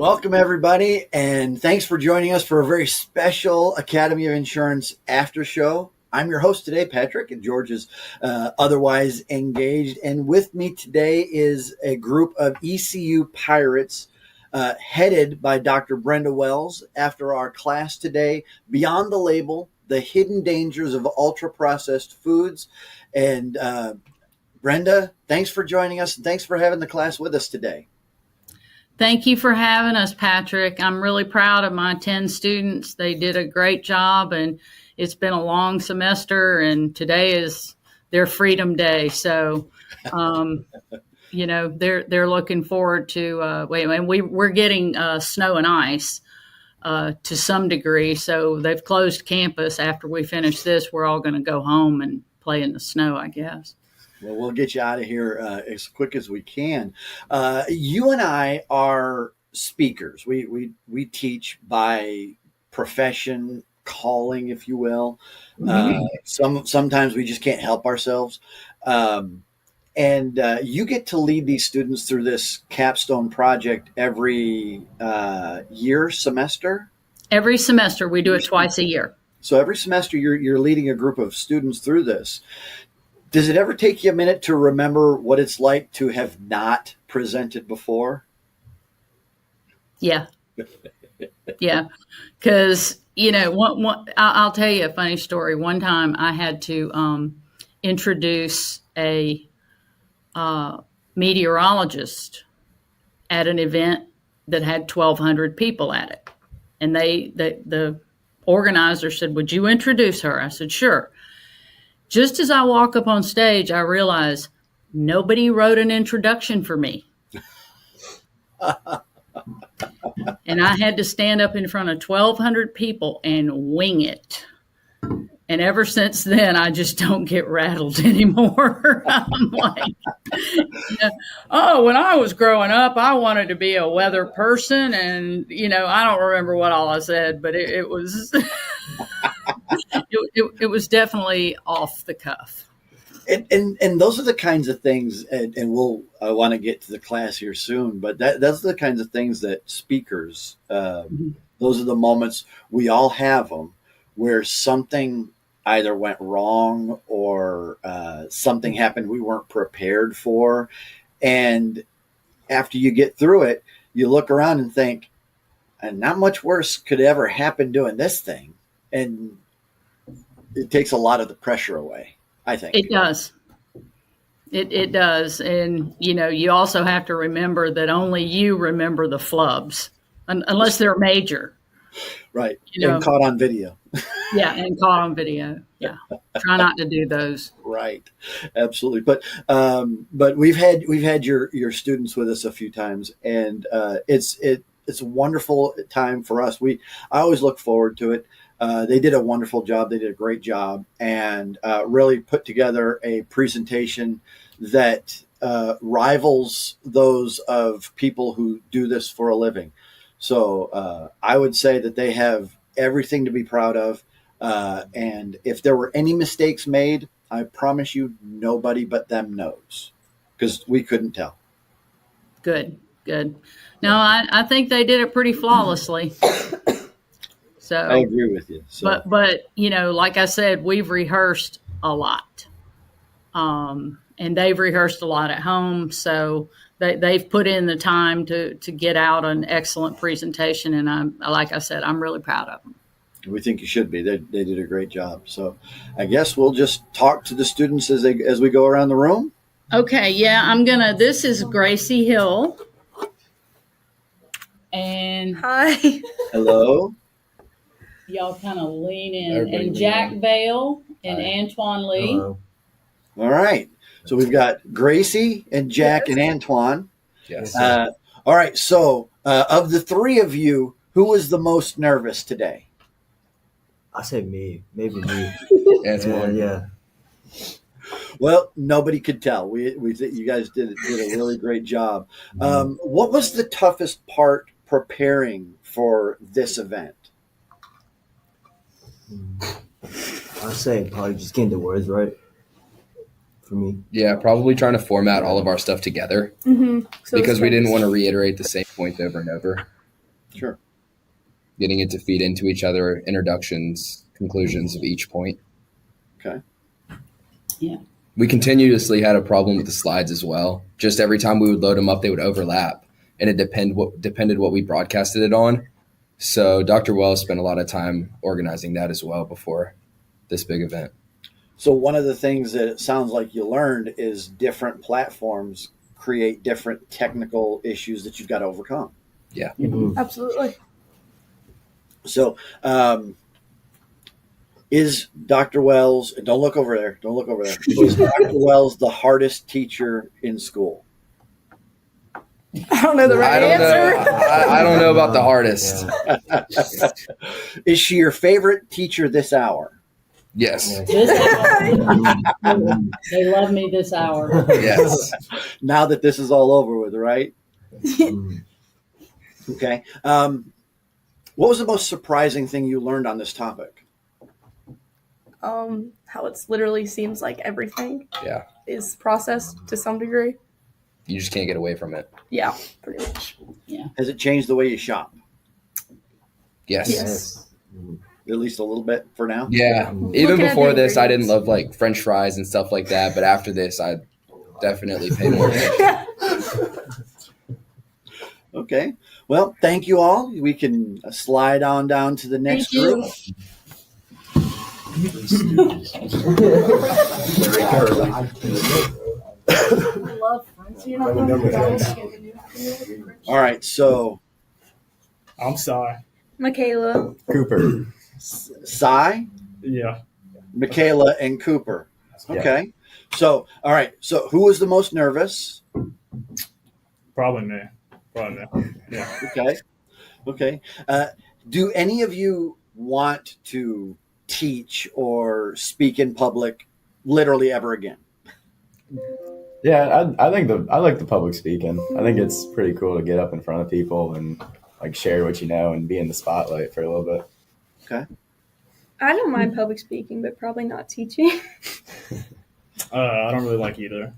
Welcome, everybody, and thanks for joining us for a very special Academy of Insurance after show. I'm your host today, Patrick, and George is otherwise engaged. And with me today is a group of ECU pirates headed by Dr. Brenda Wells after our class today, Beyond the Label, the Hidden Dangers of Ultra-Processed Foods. And Brenda, thanks for joining us, and thanks for having the class with us today. Thank you for having us, Patrick. I'm really proud of my 10 students. They did a great job, and it's been a long semester, and today is their Freedom Day. So, they're looking forward to, we're getting snow and ice to some degree. So they've closed campus. After we finish this, we're all going to go home and play in the snow, I guess. Well, we'll get you out of here as quick as we can. You and I are speakers. We teach by profession, calling, if you will. Sometimes we just can't help ourselves. And you get to lead these students through this capstone project every semester? Every semester. We do it twice a year. So every semester you're leading a group of students through this. Does it ever take you a minute to remember what it's like to have not presented before? Yeah. Yeah. Because, I'll tell you a funny story. One time I had to introduce a meteorologist at an event that had 1,200 people at it. And the organizer said, "Would you introduce her?" I said, "Sure." Just as I walk up on stage, I realize nobody wrote an introduction for me. And I had to stand up in front of 1,200 people and wing it. And ever since then, I just don't get rattled anymore. I'm like, when I was growing up, I wanted to be a weather person. And, I don't remember what all I said, but it was... It was definitely off the cuff. And those are the kinds of things, and I want to get to the class here soon, but those are the kinds of things that speakers, those are the moments, we all have them, where something either went wrong or something happened we weren't prepared for. And after you get through it, you look around and think, and not much worse could ever happen doing this thing. And it takes a lot of the pressure away, I think. It does. It does. And, you also have to remember that only you remember the flubs, unless they're major. Right. And caught on video. Yeah, and caught on video. Yeah. Try not to do those. Right. Absolutely. But we've had your students with us a few times, and it's a wonderful time for us. I always look forward to it. They did a wonderful job. They did a great job, and really put together a presentation that rivals those of people who do this for a living. So I would say that they have everything to be proud of. And if there were any mistakes made, I promise you nobody but them knows, because we couldn't tell. Good. No, I think they did it pretty flawlessly. So, I agree with you. So. But like I said, we've rehearsed a lot, and they've rehearsed a lot at home. So they've put in the time to get out an excellent presentation, and like I said, I'm really proud of them. We think you should be. They did a great job. So I guess we'll just talk to the students as we go around the room. Okay. Yeah, this is Gracie Hill. And hi. Hello. Y'all kind of lean in. And Jack Vale and Antoine Lee. Hello. All right. So we've got Gracie and Jack and Antoine. Yes. All right. So of the three of you, who was the most nervous today? I say me. Maybe me. Antoine. Yeah. Well, nobody could tell. You guys did a really great job. What was the toughest part preparing for this event? I'd say probably just getting the words right for me. Yeah, probably trying to format all of our stuff together So because we didn't want to reiterate the same point over and over. Sure. Getting it to feed into each other, introductions, conclusions of each point. Okay. Yeah. We continuously had a problem with the slides as well. Just every time we would load them up, they would overlap, and it depended what we broadcasted it on. So Dr. Wells spent a lot of time organizing that as well before this big event. So one of the things that it sounds like you learned is different platforms create different technical issues that you've got to overcome. Yeah. Mhm. Absolutely. So is Dr. Wells, don't look over there, is Dr. Wells the hardest teacher in school? I don't know the right answer. I don't know about the hardest. Yeah. Is she your favorite teacher this hour? Yes. This hour, they love me this hour. Yes. Now that this is all over with, right? Mhm. Okay. What was the most surprising thing you learned on this topic? How it's literally seems like everything Yeah. is processed to some degree. You just can't get away from it. Yeah, pretty much. Has it changed the way you shop? Yes. Yes. Mhm. At least a little bit for now? Yeah. Mhm. Even Looking at before the this, I didn't ingredients. love like French fries and stuff like that. But after this, I definitely pay more attention. Okay. Well, thank you all. We can slide on down to the next Thank you. group. I love French. All right. So, I'm sorry. Michaela. Cooper. Cy, Yeah. Michaela, and Cooper. Okay. So, all right. So, who was the most nervous? Probably me. Yeah. Okay. Okay. Do any of you want to teach or speak in public literally ever again? Yeah, I think I like the public speaking. I think it's pretty cool to get up in front of people and like share what you know and be in the spotlight for a little bit. I don't mind public speaking, but probably not teaching. I don't really like either.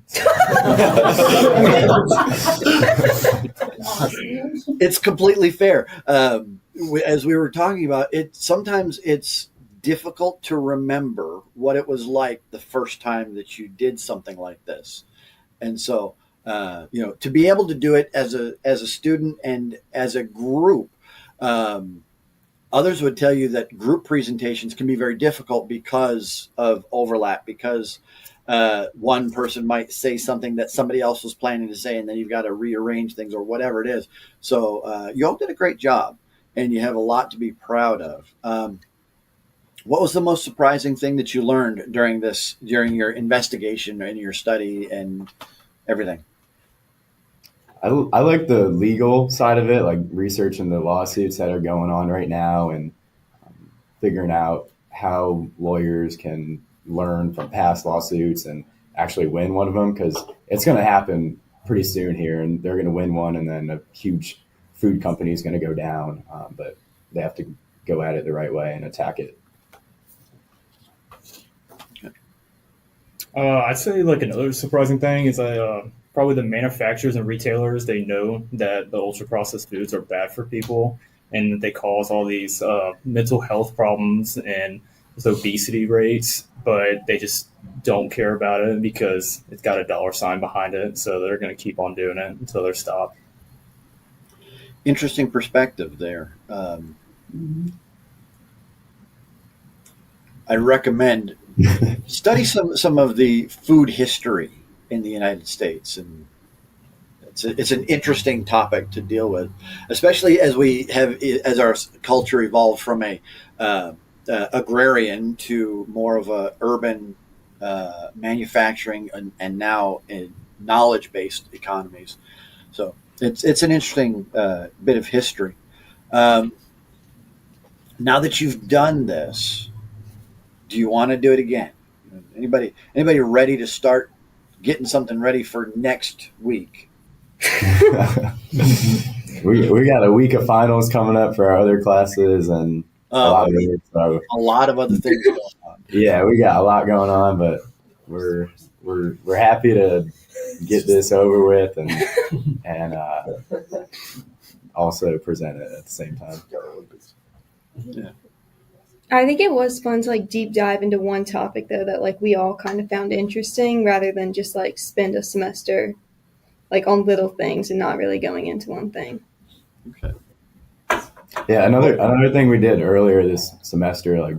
It's completely fair. As we were talking about it, sometimes it's difficult to remember what it was like the first time that you did something like this. And so, to be able to do it as a student and as a group, others would tell you that group presentations can be very difficult because of overlap, because one person might say something that somebody else was planning to say, and then you've got to rearrange things or whatever it is. So you all did a great job, and you have a lot to be proud of. What was the most surprising thing that you learned during your investigation and your study and everything? I like the legal side of it, like researching the lawsuits that are going on right now and figuring out how lawyers can learn from past lawsuits and actually win one of them, because it's going to happen pretty soon here, and they're going to win one, and then a huge food company is going to go down, but they have to go at it the right way and attack it. I'd say like another surprising thing is probably the manufacturers and retailers, they know that the ultra processed foods are bad for people and they cause all these mental health problems and obesity rates, but they just don't care about it because it's got a dollar sign behind it. So they're going to keep on doing it until they're stopped. Interesting perspective there. I recommend study some of the food history in the United States, and it's an interesting topic to deal with, especially as our culture evolved from a agrarian to more of a urban manufacturing and now in knowledge-based economies. So it's an interesting bit of history. Now that you've done this, do you want to do it again? Anybody ready to start getting something ready for next week? we got a week of finals coming up for our other classes and a lot of other things going on. Yeah, we got a lot going on, but we're happy to get this over with and also present it at the same time. Yeah. I think it was fun to like deep dive into one topic though that like we all kind of found interesting rather than just like spend a semester like on little things and not really going into one thing. Okay. Yeah, another thing we did earlier this semester, like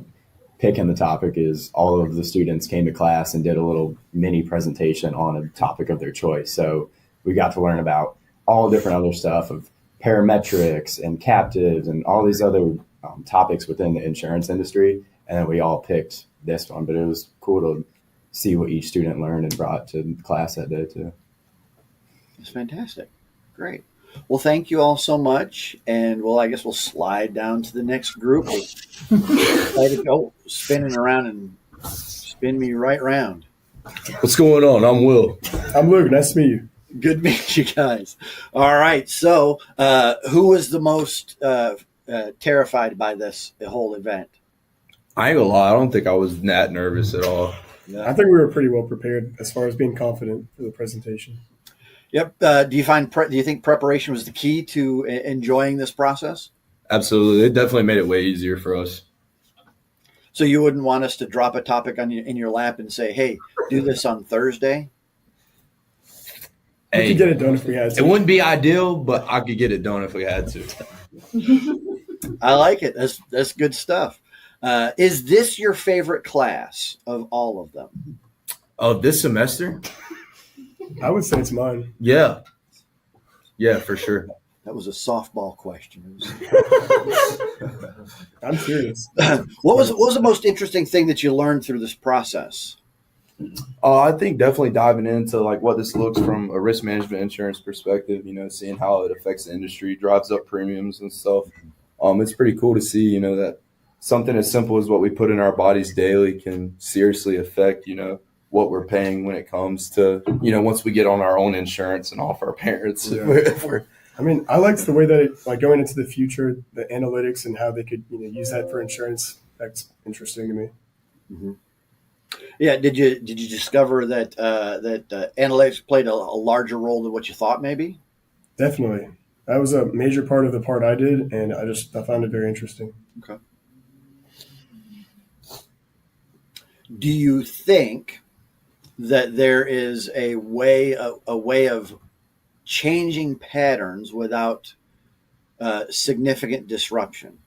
picking the topic, is all of the students came to class and did a little mini presentation on a topic of their choice. So we got to learn about all different other stuff of parametrics and captives and all these other topics within the insurance industry. And then we all picked this one, but it was cool to see what each student learned and brought to class that day too. It's fantastic. Great. Well, thank you all so much. And I guess we'll slide down to the next group. Let it go spinning around and spin me right round. What's going on? I'm Will. I'm Luke. Nice to meet you. Good to meet you guys. All right. So, who was the most terrified by the whole event? I ain't gonna lie. I don't think I was that nervous at all. I think we were pretty well prepared as far as being confident for the presentation. Yep. Do you think preparation was the key to enjoying this process? Absolutely. It definitely made it way easier for us. So you wouldn't want us to drop a topic in your lap and say, "Hey, do this on Thursday." We could get it done if we had to. It wouldn't be ideal, but I could get it done if we had to. I like it. That's good stuff. Is this your favorite class of all of them? Oh, this semester? I would say it's mine. Yeah. Yeah, for sure. That was a softball question. I'm serious. What was the most interesting thing that you learned through this process? I think definitely diving into like what this looks from a risk management insurance perspective, seeing how it affects the industry, drives up premiums and stuff. It's pretty cool to see, that something as simple as what we put in our bodies daily can seriously affect, what we're paying when it comes to, once we get on our own insurance and off our parents. Yeah. I mean, I liked the way that it, like going into the future, the analytics and how they could use that for insurance. That's interesting to me. Mm-hmm. Yeah. Did you discover that analytics played a larger role than what you thought? Maybe. Definitely, that was a major part of the part I did, and I found it very interesting. Okay. Do you think that there is a way of changing patterns without significant disruption?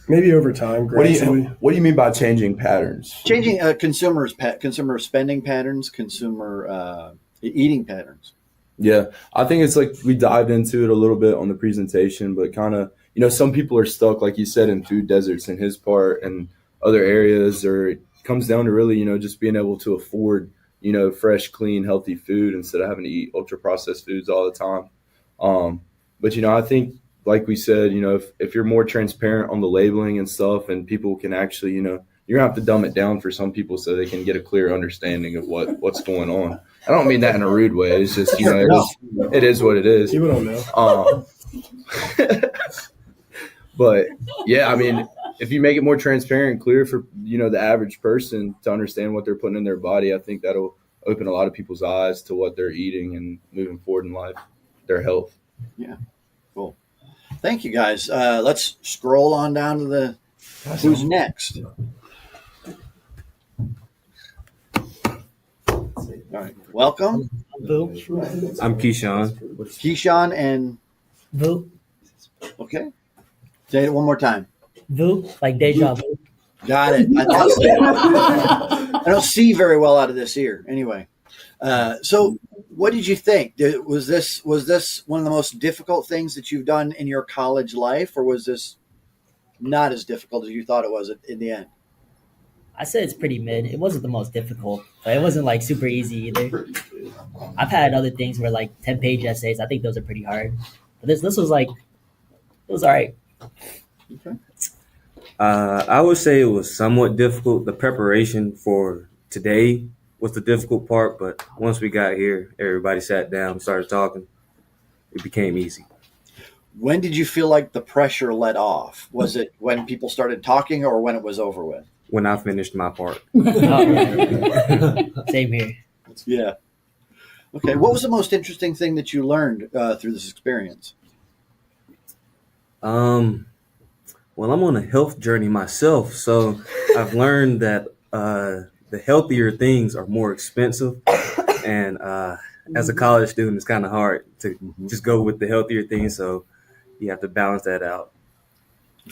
Maybe over time, gradually. What do you mean by changing patterns? Changing consumer spending patterns, consumer eating patterns. Yeah, I think it's like we dived into it a little bit on the presentation, but kind of, some people are stuck, like you said, in food deserts in his part and other areas, or it comes down to really, just being able to afford, fresh, clean, healthy food instead of having to eat ultra processed foods all the time. But, I think, like we said, if you're more transparent on the labeling and stuff, and people can actually, you're gonna have to dumb it down for some people so they can get a clear understanding of what's going on. I don't mean that in a rude way. It's just, it is what it is. People don't know. But yeah, I mean, if you make it more transparent and clear for, the average person to understand what they're putting in their body, I think that'll open a lot of people's eyes to what they're eating and moving forward in life, their health. Yeah. Cool. Thank you, guys. Let's scroll on down to who's next. All right. Welcome. I'm Keyshawn. Keyshawn and Vu. Okay. Say it one more time. Vu, like deja vu. Got it. I don't see very well out of this ear. Anyway, so what did you think? Was this one of the most difficult things that you've done in your college life, or was this not as difficult as you thought it was in the end? I said it's pretty mid. It wasn't the most difficult, but it wasn't like super easy either. I've had other things where like 10-page essays. I think those are pretty hard. But this was like, it was all right. Okay. I would say it was somewhat difficult. The preparation for today was the difficult part, but once we got here, everybody sat down and started talking. It became easy. When did you feel like the pressure let off? Was it when people started talking or when it was over with? When I finished my part. Same here. Yeah. Okay. What was the most interesting thing that you learned through this experience? Well, I'm on a health journey myself, so I've learned that the healthier things are more expensive, and as a college student, it's kind of hard to just go with the healthier things. So you have to balance that out.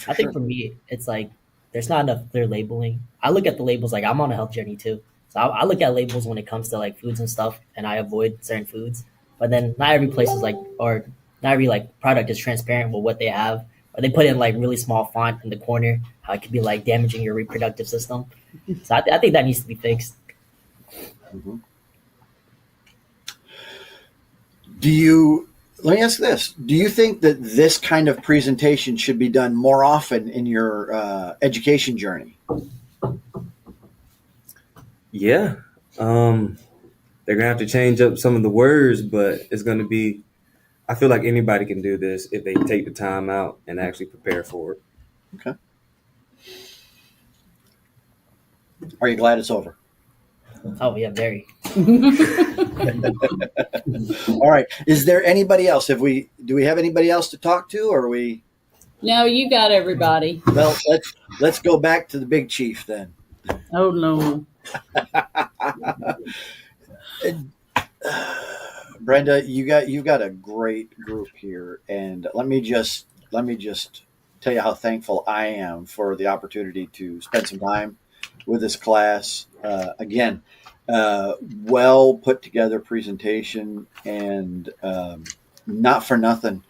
I think for me, it's like there's not enough clear labeling. I look at the labels like I'm on a health journey too. So I look at labels when it comes to like foods and stuff, and I avoid certain foods. But then not every place is like, or not every like product is transparent with what they have, or they put in like really small font in the corner. How it could be like damaging your reproductive system. So I think that needs to be fixed. Mm-hmm. Let me ask this. Do you think that this kind of presentation should be done more often in your education journey? Yeah. They're going to have to change up some of the words, but it's going to be, I feel like anybody can do this if they take the time out and actually prepare for it. Okay. Are you glad it's over? Oh yeah, very. All right. Is there anybody else? Do we have anybody else to talk to, or are we? No, you got everybody. Well, let's go back to the big chief then. Oh no. Brenda, you've got a great group here, and let me just tell you how thankful I am for the opportunity to spend some time with this class. Again, well put together presentation, and not for nothing.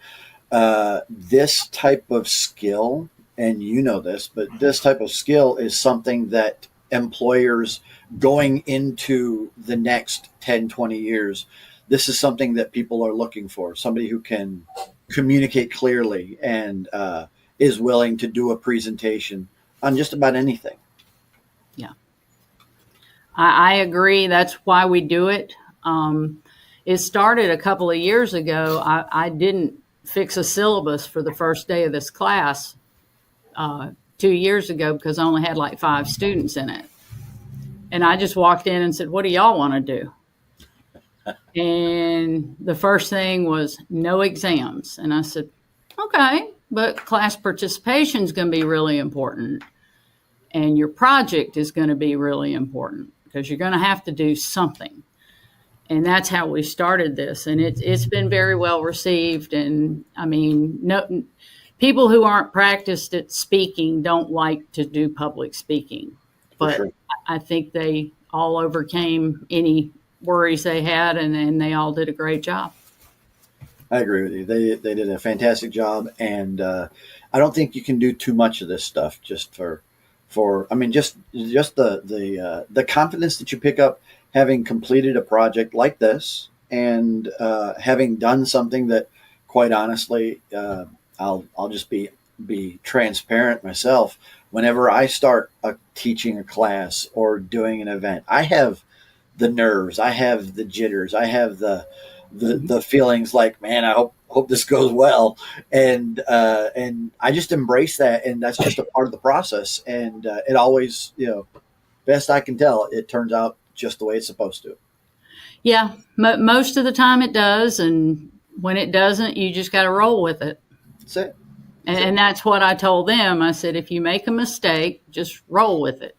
This type of skill, and you know this, but this type of skill is something that employers going into the next 10, 20 years, this is something that people are looking for. Somebody who can communicate clearly and is willing to do a presentation on just about anything. Yeah. I agree. That's why we do it. It started a couple of years ago. I didn't fix a syllabus for the first day of this class 2 years ago because I only had like 5 students in it. And I just walked in and said, what do y'all want to do? And the first thing was no exams. And I said, okay, but class participation is going to be really important. And your project is going to be really important because you're going to have to do something. And that's how we started this. And it's been very well received. And I mean, no, people who aren't practiced at speaking don't like to do public speaking. But sure. I think they all overcame any worries they had, and they all did a great job. I agree with you. They did a fantastic job, and I don't think you can do too much of this stuff just for I mean, just the confidence that you pick up having completed a project like this, and having done something that, quite honestly, I'll just be transparent myself. Whenever I start teaching a class or doing an event, I have the nerves, I have the jitters, I have the feelings like, man, I hope this goes well, and I just embrace that, and that's just a part of the process. And it always, best I can tell, it turns out just the way it's supposed to. Yeah, most of the time it does, and when it doesn't, you just got to roll with it. That's it. And that's what I told them. I said, if you make a mistake, just roll with it.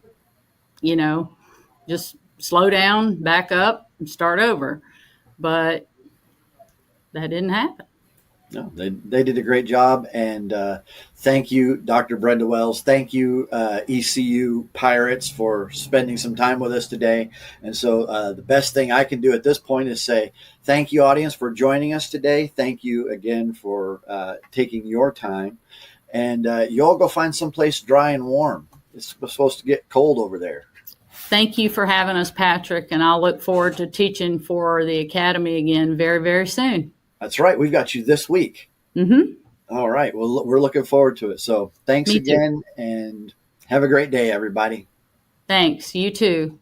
Just slow down, back up, and start over. But that didn't happen. No, they did a great job. And thank you, Dr. Brenda Wells. Thank you, ECU Pirates, for spending some time with us today. And so the best thing I can do at this point is say thank you, audience, for joining us today. Thank you again for taking your time. And you all go find someplace dry and warm. It's supposed to get cold over there. Thank you for having us, Patrick. And I'll look forward to teaching for the Academy again very, very soon. That's right. We've got you this week. Mm-hmm. All right. Well, we're looking forward to it. So thanks again, and have a great day, everybody. Thanks. You too.